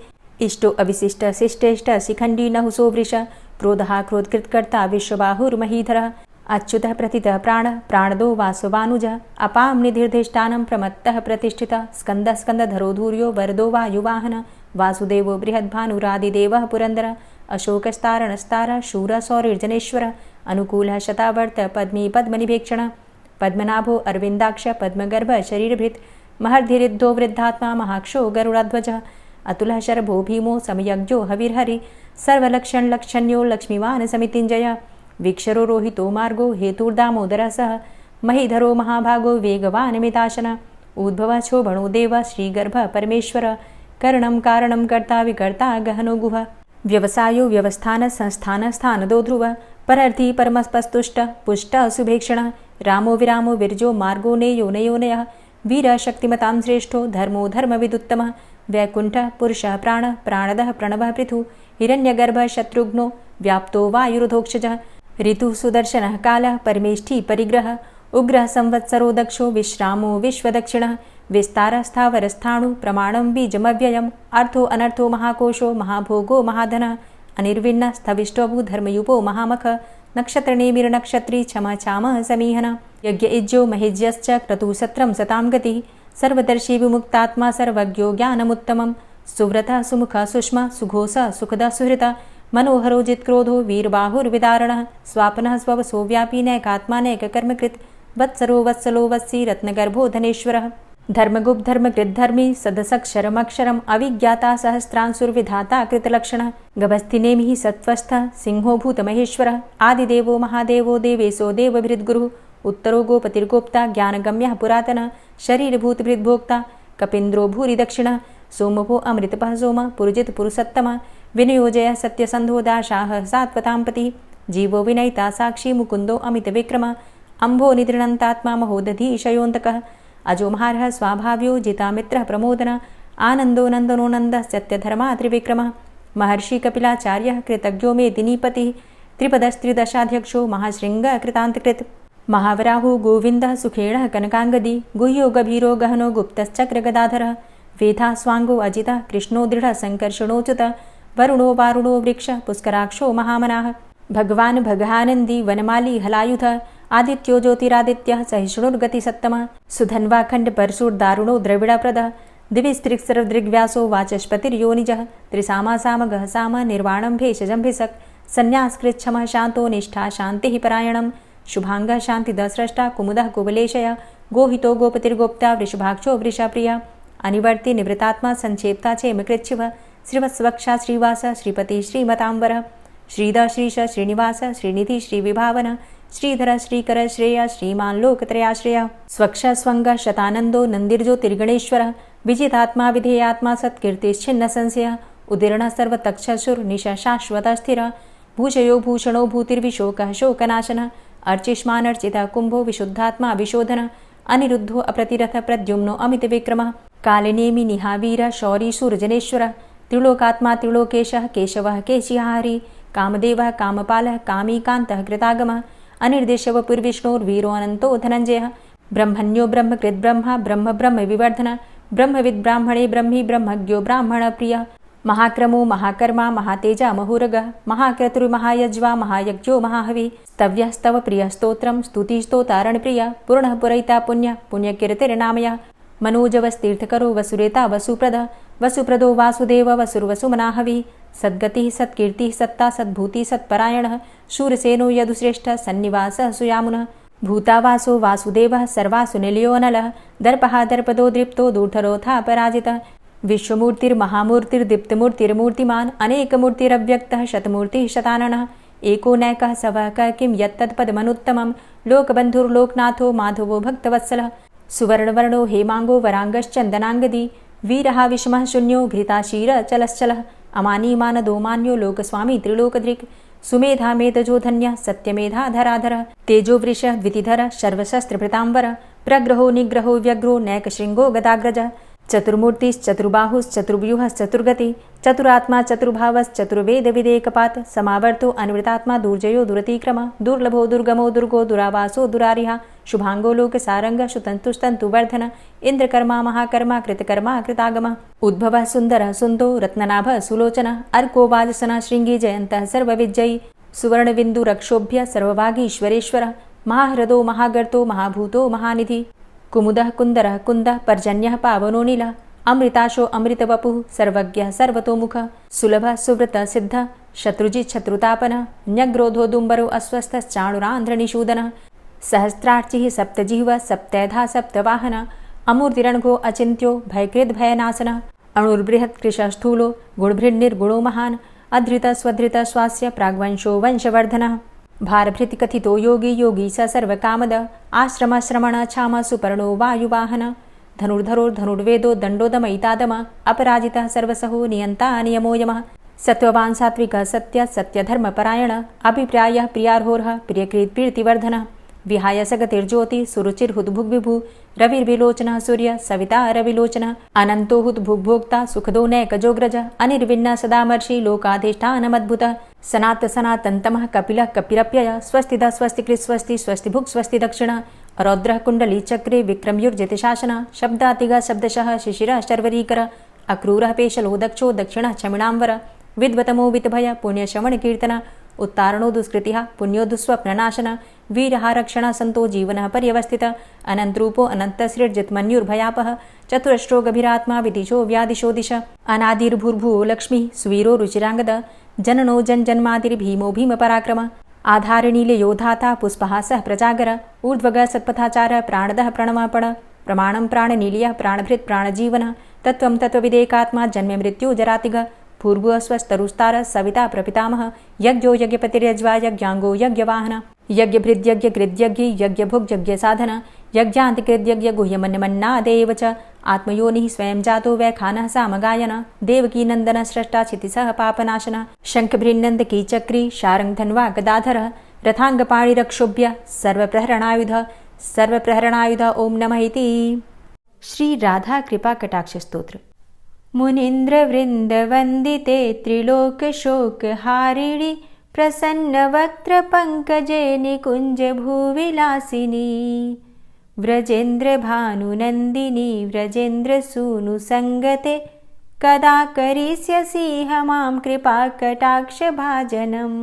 इष्टो अविशिष्ट शिष्टेष्ट शिखण्डी नहुसो वृष क्रोधः क्रोधकृत्कर्ता विश्वबाहुर्महीधरः अच्युतः प्रतितः प्राणदो वासवानुजः अपां निधिर्धिष्ठानं प्रमत्तः प्रतिष्ठितः स्कन्दः स्कन्दधरो धूर्यो वरदो वायुवाहनः वासुदेवो बृहद्भानुरादिदेवः पुरन्दरः अशोकस्तारणस्तारः शूरः सौरिर्जनेश्वरः अनुकूलः शतावर्त पद्मी पद्मनिभेक्षणः पद्मनाभो अरविन्दाक्ष पद्मगर्भ शरीरभृत् महर्धिरिद्धो वृद्धात्मा महाक्षो गरुडाध्वजः अतुलः शरभो भीमो समयज्ञो हविर्हरि सर्वलक्षणलक्षण्यो लक्ष्मीवान् समितिञ्जय वीक्षरो रोहितो मार्गो हेतुर्दामोदरः सः महीधरो महाभागो वेगवान् मिताशनः उद्भवः क्षोभणो देव श्रीगर्भ परमेश्वर करणं कारणं कर्ता विकर्ता गहनो गुहः व्यवसायो व्यवस्थान संस्थान स्थानदो ध्रुवः परर्थी परमस्पस्तुष्ट पुष्ट सुभेक्षणः रामो विरामो विरजो मार्गो नेयो नयोनयः वीरः शक्तिमतां श्रेष्ठो धर्मो धर्मविदुत्तमः वैकुण्ठः पुरुषः प्राणः प्राणदः प्रणवः पृथुः हिरण्यगर्भः शत्रुघ्नो व्याप्तो वायुरुधोक्षजः ऋतुः सुदर्शनः कालः परमेष्ठी परिग्रहः उग्रः संवत्सरो दक्षो विश्रामो विश्वदक्षिणः विस्तारः स्थावरस्थाणु प्रमाणं बीजमव्ययम् अर्थो अनर्थो महाकोशो महाभोगो महाधनः अनिर्विण्णः स्थविष्टोऽभू धर्मयुपो महामख नक्षत्रनेमिर्नक्षत्री क्षमा चामः समीहनः यज्ञ इज्यो महेज्यश्च क्रतुसत्रं सतां गतिः सर्वदर्शी विमुक्तात्मा सर्वज्ञो ज्ञानमुत्तमं सुव्रतः सुमुखः सुष्मा सुघोषः सुखदः सुहृतः मनोहरो जित्क्रोधो वीरबाहुर्विदारणः स्वापनः स्ववसो व्यापी नैकात्मा नैककर्मकृत् वत्सरो वत्सलो वत्सी रत्नगर्भो धनेश्वरः धर्मगुप्त धर्मकृद्धर्मी सदसक्षरमक्षरम् अविज्ञाता सहस्रांशुर्विधाता कृतलक्षणः गभस्तिनेमिः सत्त्वस्थः सिंहो भूतमहेश्वरः आदिदेवो महादेवो देवेशो देवभृद्गुरुः उत्तरो गोपतिर्गोप्ता ज्ञानगम्यः पुरातनः शरीरभूतभृद्भोक्ता कपीन्द्रो भूरि दक्षिणः सोमभो अमृतपः सोमः पुरुजित पुरुषोत्तमः विनयोजयः सत्यसन्धो दाशाः सात्वतां पतिः जीवो विनयिता साक्षी मुकुन्दो अमितविक्रमः अम्भो निदृणन्तात्मा महोदधीशयोऽन्तकः अजोमहारः स्वाभाव्यो जितामित्रः प्रमोदनः आनन्दो नन्दनो नन्दः सत्यधर्मा त्रिविक्रमः महर्षि कपिलाचार्यः कृतज्ञो मेदिनीपतिः त्रिपदस्त्रिदशाध्यक्षो महाशृङ्गः कृतान्तकृत् महावराहो गोविन्दः सुखेणः कनकाङ्गदी गुह्यो गभीरो गहनो गुप्तश्चक्रगदाधरः वेधा स्वाङ्गो अजितः कृष्णो दृढः सङ्कर्षणोच्युतः वरुणो वारुणो वृक्षः पुष्कराक्षो महामनाः भगवान् भगानन्दी वनमाली हलायुधः आदित्यो ज्योतिरादित्यः सहिष्णुर्गतिसत्तमः सुधन्वाखण्ड परशुर्दारुणो द्रविडप्रदः दिविस्त्रिक्सर्वदृग्व्यासो वाचस्पतिर्योनिजः त्रिसामा सामगः साम निर्वाणं भेषजं भिषक् सन्न्यासकृच्छमः शान्तो निष्ठा शान्तिः परायणं शुभाङ्गः शान्तिदस्रष्टा कुमुदः कुवलेशयः गोहितो गोपतिर्गोप्ता वृषभाक्षो वृषाप्रियः अनिवर्ति निवृतात्मा संक्षेप्ता चेमकृच्छिवः श्रीवत्सवक्षा श्रीवास श्रीपति श्रीमताम्बरः श्रीदा श्रीश श्रीनिवास श्रीनिधि श्रीविभावन श्रीधर श्रीकर श्रेय श्रीमान् लोकत्रयाश्रयः स्वक्ष स्वङ्ग शतानन्दो नन्दिर्ज्योतिर्गणेश्वरः विजितात्मा विधेयात्मा सत्कीर्तिश्छिन्न संशयः उदीर्णः सर्वतक्षशुर्निशः शाश्वतः स्थिरः भूषयो भूषणो भूतिर्विशोकः शोकनाशनः अर्चिष्मानर्चितः कुम्भो विशुद्धात्मा विशोधनः अनिरुद्धो अप्रतिरथ प्रद्युम्नो अमितविक्रमः कालिनेमि निहावीर शौरी शूरजनेश्वरः त्रिलोकात्मा त्रिलोकेशः केशवः केशिहारी कामदेवः कामपालः कामीकान्तः कृतागमः अनिर्देशवपुर्विष्णोर्वीरो अनन्तो धनञ्जयः ब्रह्मण्यो ब्रह्मकृद्ब्रह्मा ब्रह्म ब्रह्म विवर्धनः ब्रह्मविद् ब्राह्मणे ब्रह्मी ब्रह्मज्ञो ब्राह्मणप्रियः महाक्रमो महाकर्मा महातेजा महोरगः महाक्रतुर्महायज्वा महायज्ञो महाहवि स्तव्यस्तव प्रियस्तोत्रं स्तुतिस्तोतारणप्रिय पूर्णः पुरैता पुण्य पुण्यकीर्तिर्नामयः मनोजवस्तीर्थकरो वसुरेता वसुप्रद वसुप्रदो वासुदेव वसुर्वसुमनाहवि सद्गतिः सत्कीर्तिः सत्ता सद्भूतिः सत्परायणः शूरसेनो यदुश्रेष्ठः सन्निवासः सुयामुनः भूतावासो वासुदेवः सर्वासु निलयोऽनलः दर्पः दर्पदो दृप्तो दूर्धरोऽथा पराजितः विश्वमूर्तिर्महामूर्तिर्दीप्तमूर्तिर्मूर्तिमान् अनेकमूर्तिरव्यक्तः शतमूर्तिः शताननः एको नैकः सवकः किं यत्तत्पदमनुत्तमं लोकबन्धुर्लोकनाथो माधवो भक्तवत्सलः सुवर्णवर्णो हेमाङ्गो वराङ्गश्चन्दनाङ्गदी वीरः विषमः शून्यो घृताशीरचलश्चलः अमानीमानदो मान्यो लोकस्वामी त्रिलोकदृक् सुमेधा मेधजो धन्यः सत्यमेधाधराधरः तेजोवृषः द्वितिधरः सर्वशस्त्रभृताम्बरः प्रग्रहो निग्रहो व्यग्रो नैकशृङ्गो गदाग्रजः चतुर्मूर्तिश्चतुर्बाहुश्चतुर्व्यूहश्चतुर्गति चतुरात्मा चतुर्भावश्चतुर्वेदविदेकपात् समावर्तो अन्वृतात्मा दुर्जयो दुरतिक्रम दुर्लभो दुर्गमो दुर्गो दुरावासो दुरारिहा शुभांगो लोकसारंग सुतन्तुस्तन्तुवर्धन इन्द्रकर्मा महाकर्मा कृतकर्मा कृतागमः उद्भवः सुन्दरः सुन्दो रत्ननाभः सुलोचनः अर्को वाजसनः शृङ्गी जयन्तः सर्वविजयी सुवर्णबिन्दुरक्षोभ्य सर्वभागीश्वरेश्वरः महाह्रदो महागर्तो महाभूतो महानिधि कुमुदः कुन्दरः कुन्दः पर्जन्यः पावनो नीलः अमृताशो अमृतवपुः सर्वज्ञः सर्वतोमुखः सुलभः सुव्रतः सिद्धः शत्रुजित् शत्रुतापनः न्यग्रोधो दुम्बरो अस्वस्थश्चाणुरान्ध्रनिषूदनः सहस्रार्चिः सप्तजिह्वः सप्तैधा सप्तवाहनः अमूर्तिरणघो अचिन्त्यो भयकृद्भयनाशनः अणुर्बृहत् कृशस्थूलो गुणभृन्निर्गुणो महान् अधृतः स्वधृतः स्वास्य प्राग्वंशो वंशवर्धनः भारभृतिकथितो योगी योगी स सर्वकामद आश्रमश्रमण क्षाम सुपर्णो वायुवाहन धनुर्धरो धनुर्वेदो दण्डोदमयितादम अपराजितः सर्वसहो नियन्ता नियमो यमः सत्त्ववान् सात्विकः सत्य सत्यधर्मपरायण अभिप्रायः प्रियार्होर्ह प्रियकृत्प्रीतिवर्धनः विहाय सगतिर्ज्योति सुरुचिर्हुद्भुग्विभु रविर्विलोचनः सूर्य सविता रविलोचनः अनन्तो हुद्भुग्भोक्ता सुखदो नैकजोग्रज अनिर्विण्ण सदामर्षि लोकाधिष्ठानमद्भुतः सनात सनातन्तमः कपिलः कपिरप्यय स्वस्तिदा स्वस्तिकृत् स्वस्ति स्वस्तिभुक् स्वस्ति दक्षिण रौद्रः कुण्डली चक्रे विक्रमयुर्जितशासन शब्दातिगः शब्दशः शिशिरः शर्वरीकर अक्रूरः पेशलो दक्षो दक्षिणः क्षमिणाम्बर विद्वतमो वितभय पुण्यश्रवणकीर्तन उत्तारणो दुष्कृतिः पुण्यो दुःस्वप्ननाशन वीरः रक्षणः सन्तो जीवनः पर्यवस्थितः अनन्तरूपो अनन्तसृर्जितमन्युर्भयापः चतुरश्रो गभीरात्मा विदिशो व्यादिशो दिश अनादिर्भूर्भुवो लक्ष्मीः सुवीरो रुचिराङ्गद जननो जन्मादिर्भीमो भीमपराक्रम आधारनीलयोधाता पुष्पहासः प्रजागर ऊर्ध्वगः सत्पथाचार प्राणदः प्रणमपण प्रमाणं प्राणनीलयः प्राणभृत् प्राणजीवनः तत्त्वं तत्त्वविदेकात्मा जन्म मृत्यु जरातिगः भूर्भुवः स्वस्तरुस्तार सविता प्रपितामह यज्ञो यज्ञपतिर्यज्वा यज्ञाङ्गो यज्ञवाहन यज्ञभृद्यज्ञकृद्यज्ञ यज्ञभुग्यज्ञसाधन यज्ञान्तिकृद्यज्ञ गुह्यमन्यमन्नादेव च आत्मयोनिः स्वयं जातो वैखानः सामगायन देवकी नन्दन स्रष्टा क्षितिसः पापनाशन शङ्खभृन्नन्दकी चक्री शारङ्गधन्वा गदाधरः रथाङ्गपाणिरक्षोभ्य सर्वप्रहरणायुध ओं नमः इति। श्री राधा कृपा कटाक्ष स्तोत्र। मुनीन्द्रवृन्दवन्दिते त्रिलोकशोकहारिणि प्रसन्नवक्त्रपङ्कजे निकुञ्जभूविलासिनी व्रजेन्द्रभानुनन्दिनी व्रजेन्द्रसूनुसङ्गते कदा करिष्यसि मां कृपाकटाक्षभाजनम्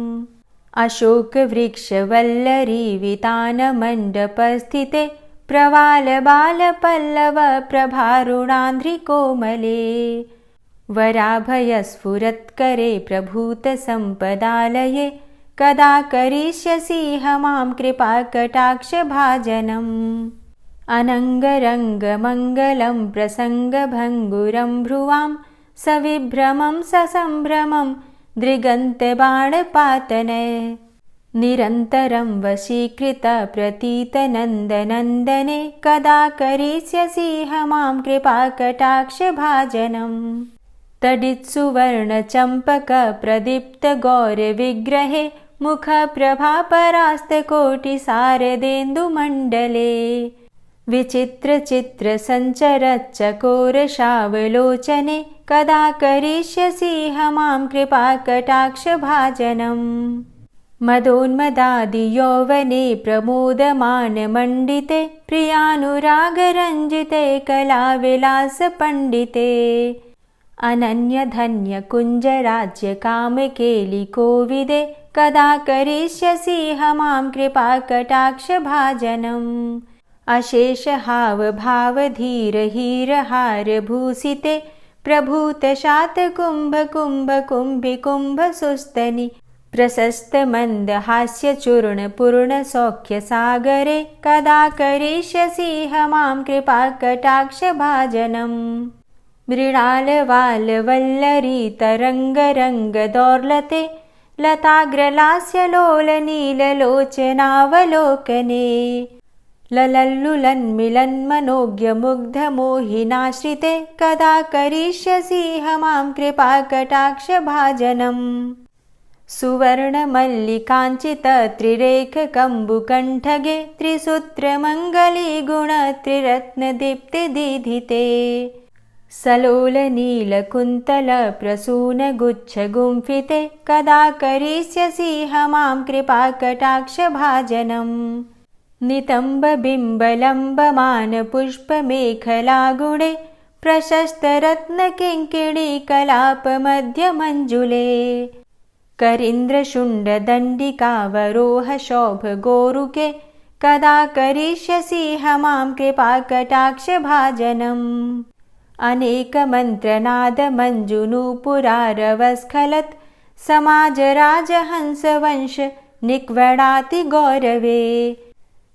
अशोकवृक्षवल्लरी वितानमण्डपस्थिते प्रवालबालपल्लव प्रभारुणान्ध्रिकोमले वराभयस्फुरत्करे प्रभूतसम्पदालये कदा करिष्यसि मां कृपाकटाक्षभाजनम् अनङ्गरङ्गमङ्गलं प्रसङ्गभङ्गुरं भ्रुवां सविभ्रमं ससम्भ्रमं दृगन्तबाणपातने निरन्तरं वशीकृत प्रतीतनन्दनन्दने कदा करिष्यसि मां कृपाकटाक्षभाजनम् तडित्सुवर्णचम्पकप्रदीप्तगौरविग्रहे मुखप्रभापरास्तकोटिसारदेन्दुमण्डले विचित्रचित्रसञ्चरच्चकोरशावलोचने कदा करिष्यसि मां कृपाकटाक्षभाजनम् मदोन्मदादियौवने प्रमोदमानमण्डिते प्रियानुरागरञ्जिते कलाविलासपण्डिते अनन्य धन्य कुंज राज्य काम केली कोविदे कदा करिष्यसि मां कृपा कटाक्ष भाजनम् अशेष हाव भाव धीर हीर हार भूषिते प्रभूत शात कुंभ कुंभ कुंभि कुंभ सुस्तनि प्रशस्त मंद हास्य चूर्ण पूर्ण सौख्य सागरे कदा करिष्यसि मां कृपा कटाक्ष भाजनम् मृणाल वाल वल्लरी तरंग रंग दौर्लते लताग्रलास्य लोल नील लोचनावलोकने ललल्लुलन्मिलन्मनोज्ञ मुग्ध मोहिनाश्रिते कदा करिष्यसि मां कृपा कटाक्ष भाजनम् सुवर्ण मल्लिकाञ्चित त्रिरेख कम्बुकण्ठगे त्रिसूत्र मङ्गली गुण त्रिरत्न दीप्ति दीधिते सलोल नील कुन्तल प्रसून गुच्छ गुंफिते कदा करिष्यसि मां कृपा कटाक्ष भाजनम् नितंब बिंब लंबमान पुष्प मेखला गुणे प्रशस्त रत्न किंकिणी कलाप मध्य मंजुले करींद्र शुंड दंडिकावरोह शोभ गोरुके कदा करिष्यसि मां कृपा कटाक्ष भाजनम् अनेक मंत्रनाद मंजुनूपुरारवस्खलत् समाज राजहंस वंश निक्वडाति गौरवे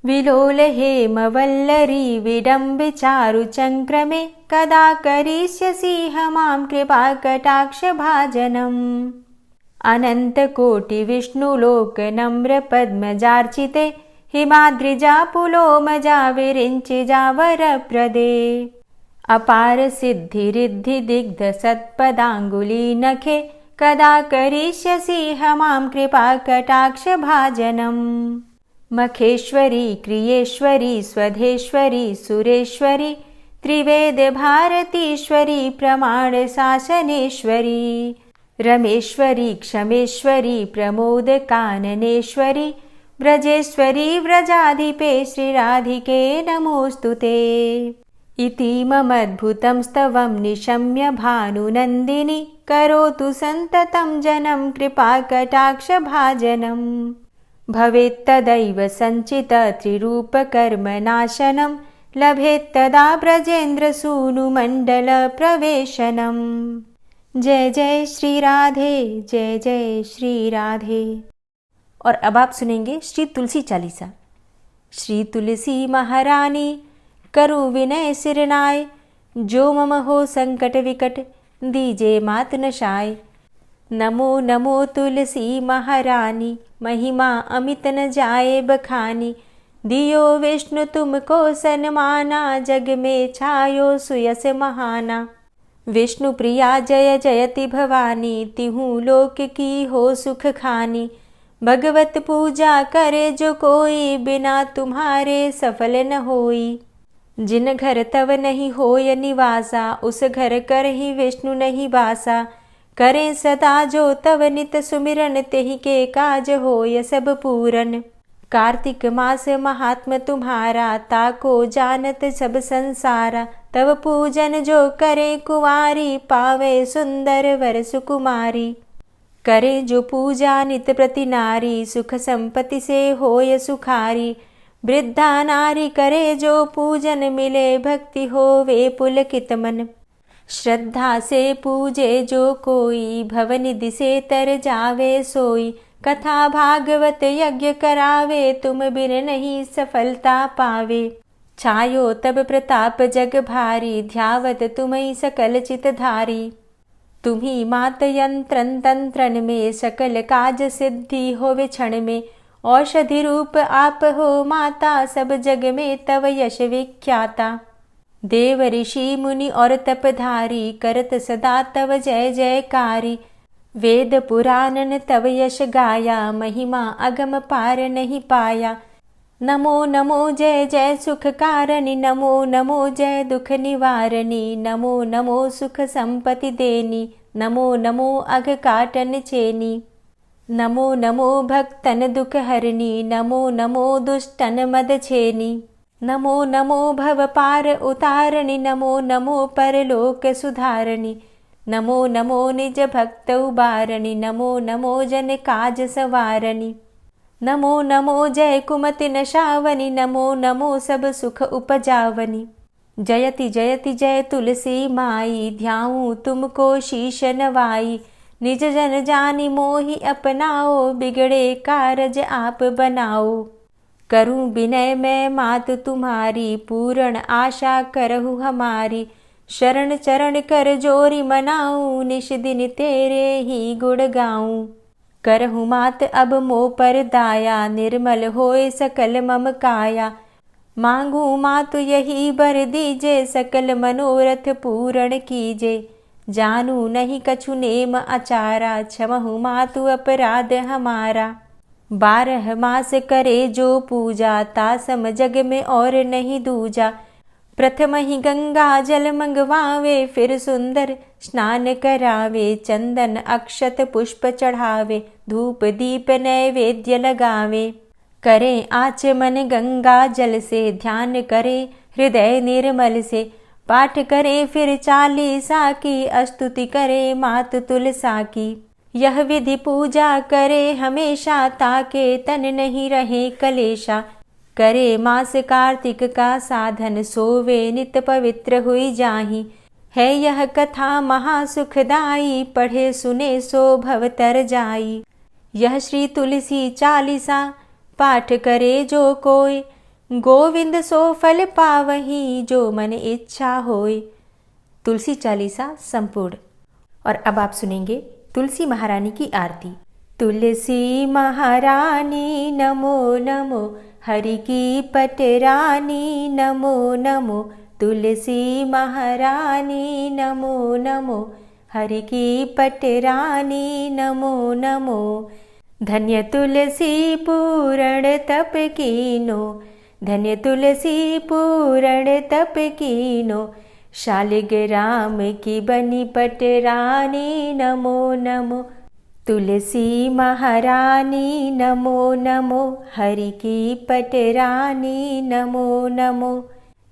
विलोल हेम वल्लरी विडम्बि चारु चंक्रमे कदा करिष्यसि मां कृपा कटाक्ष भाजनम् अनंत कोटि विष्णुलोक नम्र पद्मजार्चिते हिमाद्रिजा पुलोमजा विरिञ्चिजा वरप्रदे अपार सिद्धि रिद्धि दिग्ध सत्पदांगुली नखे कदा करिष्यसि मां कृपा कटाक्ष भाजनम् मखेश्वरी क्रियेश्वरी स्वधेश्वरी सुरेश्वरी त्रिवेद भारतीश्वरी प्रमाण शासनेश्वरी रमेश्वरी क्षमेश्वरी प्रमोद काननेश्वरी ब्रजेश्वरी व्रजाधिपे श्रीराधिके नमोस्तुते इतीममद्भुतं स्तवं निशम्य भानुनन्दिनी करोतु सन्ततं जनं कृपा कटाक्ष भाजनम् भवेत्तदैव सञ्चित त्रिरूपकर्मनाशनं लभेत्तदा ब्रजेन्द्रसूनुमण्डल प्रवेशनम् जय जय श्री राधे, जय जय श्री राधे। और अब आप सुनेंगे श्री तुलसी चालीसा। श्री तुलसी महारानी करूँ विनय सिरनाय, जो मम हो संकट विकट दीजे मात नशाय। नमो नमो तुलसी महारानी, महिमा अमित न जाए बखानी। दियो विष्णु तुमको सन्माना, जग में छायो सुयस महाना। विष्णु प्रिया जय जयति भवानी, तिहूँ लोक की हो सुख खानी। भगवत पूजा करे जो कोई, बिना तुम्हारे सफल न होई। जिन घर तव नहीं होय निवासा, उस घर कर ही विष्णु नहीं बासा। करें सदा जो तव नित सुमिरन, तेहि के काज होय सब पूरन। कार्तिक मास महात्म तुम्हारा, ताको जानत सब संसारा। तव पूजन जो करे कुंवारी, पावे सुंदर वर सुकुमारी। करे जो पूजा नित प्रति नारी, सुख संपत्ति से होय सुखारी। वृद्धा नारी करे जो पूजन, मिले भक्ति होवे पुलकित मन। श्रद्धा से पूजे जो कोई, भवनिधि से तर जावे सोई। कथा भागवत यज्ञ करावे, तुम बिन नहीं सफलता पावे। छायो तब प्रताप जग भारी, ध्यावत तुम्हीं सकल चित धारी। तुम्ही मात यंत्रन तंत्रन में, सकल काज सिद्धि होवे क्षण में। औषधि रूप आप हो माता, सब जग में तव यश विख्याता। देव ऋषि मुनि और तपधारी, करत सदा तव जय जयकारी। वेद पुराणन तव यश गाया, महिमा अगम पार नहीं पाया। नमो नमो जय जय सुख कारणि, नमो नमो जय दुख निवारणी। नमो नमो सुख संपत्ति देनी, नमो नमो अघ काटन चेनी। नमो नमो भक्तन दुख हरणी, नमो नमो दुष्टन मद छेनी। नमो नमो भव पार उतारणी, नमो नमो परलोक सुधारणी। नमो नमो निज भक्त उबारणी, नमो नमो जन काज सवारणी। नमो नमो जय कुमति नशावनी, नमो नमो सब सुख उपजावनी। जयति जयति जय तुलसी माई, ध्याऊं तुमको शीश नवाई। निज जन जानी मोहि अपनाओ, बिगड़े कारज आप बनाओ। करूं विनय मैं मात तुम्हारी, पूर्ण आशा करहु हमारी। शरण चरण कर जोरी मनाऊं, निश दिन तेरे ही गुण गाऊं। करहु मात अब मोह पर दाया, निर्मल होए सकल मम काया। मांगू मातु यही बर दीजे, सकल मनोरथ पूर्ण कीजे। जानू नहीं कछु नेम आचारा, क्षमहु मातु अपराध हमारा। 12 मास करे जो पूजा, तासम जग में और नहीं दूजा। प्रथम ही गंगा जल मंगवावे, फिर सुंदर स्नान करावे। चंदन अक्षत पुष्प चढ़ावे, धूप दीप नैवेद्य लगावे। करे आचमन गंगा जल से, ध्यान करे हृदय निर्मल से। पाठ करे फिर 40 की, स्तुति करे मात तुलसा की। यह विधि पूजा करे हमेशा, ताके तन नहीं रहे कलेशा। करे मास कार्तिक का साधन, सोवे नित पवित्र हुई जाहि। है यह कथा महासुखदाई, पढ़े सुने सो भव तर जाई। यह श्री तुलसी 40 पाठ करे जो कोय, गोविंद सो फल पावही, जो मन इच्छा होय। तुलसी 40 संपूर्ण। और अब आप सुनेंगे तुलसी महारानी की आरती। तुलसी महारानी नमो नमो, हरि की पटरानी नमो नमो। तुलसी महारानी नमो नमो, हरि की पटरानी नमो नमो। धन्य तुलसी पूर्ण तप कीनो, धन्य तुलसी पूर्ण तप कीनो। शालिग्राम की बनी पटरानी नमो नमो। तुलसी महारानी नमो नमो, हरि की पटरानी नमो नमो।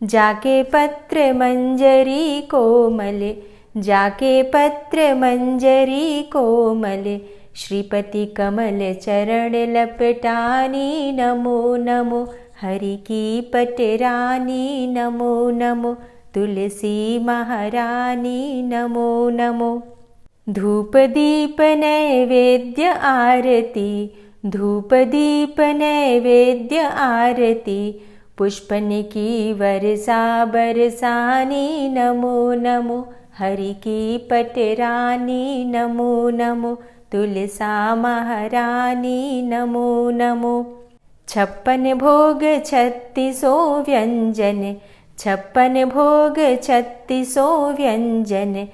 जाके पत्र मंजरी कोमल, जाके पत्र मंजरी कोमल। श्रीपति कमल चरण लपटानी नमो नमो, हरि की पटरानी नमो नमो। तुलसी महारानी नमो नमो। धूप दीप नैवेद्य आरती, धूप दीप नैवेद्य आरती। पुष्पन की वर्षा बरसानी नमो नमो, हरि की पटरानी नमो नमो। तुलसा महारानी नमो नमो। 56 भोग 36 व्यंजन, 56 भोग 36 व्यंजन।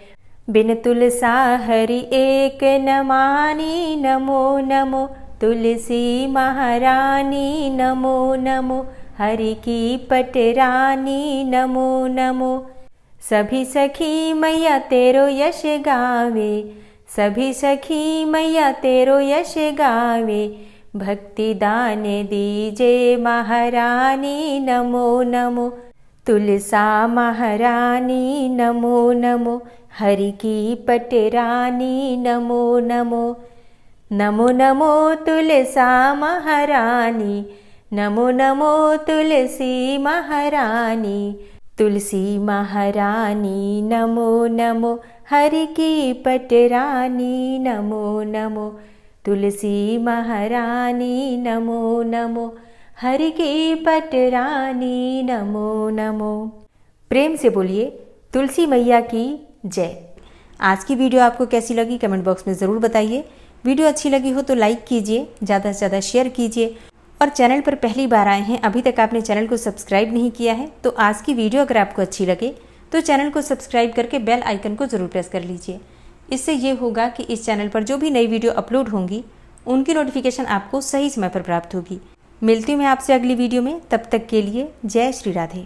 बिन तुलसा हरि एक न मानी नमो नमो। तुलसी महारानी नमो नमो, हरि की पटरानी नमो नमो। सभी सखी मैया तेरो यश गावे, सभी सखी मैया तेरो यश गावे। भक्ति दान दीजे महारानी नमो नमो। तुलसा महारानी नमो नमो, हरि की पटरानी नमो नमो। नमो नमो तुलसा महारानी, नमो नमो तुलसी महारानी। तुलसी महारानी नमो नमो, हरि की पटरानी नमो नमो। तुलसी महारानी नमो नमो, हरि की पटरानी नमो नमो। प्रेम से बोलिए तुलसी मैया की जय। आज की वीडियो आपको कैसी लगी कमेंट बॉक्स में ज़रूर बताइए। वीडियो अच्छी लगी हो तो लाइक कीजिए, ज़्यादा से ज़्यादा शेयर कीजिए। और चैनल पर पहली बार आए हैं, अभी तक आपने चैनल को सब्सक्राइब नहीं किया है, तो आज की वीडियो अगर आपको अच्छी लगे तो चैनल को सब्सक्राइब करके बेल आइकन को ज़रूर प्रेस कर लीजिए। इससे ये होगा कि इस चैनल पर जो भी नई वीडियो अपलोड होंगी उनकी नोटिफिकेशन आपको सही समय पर प्राप्त होगी। मिलती हूँ मैं आपसे अगली वीडियो में, तब तक के लिए जय श्री राधे।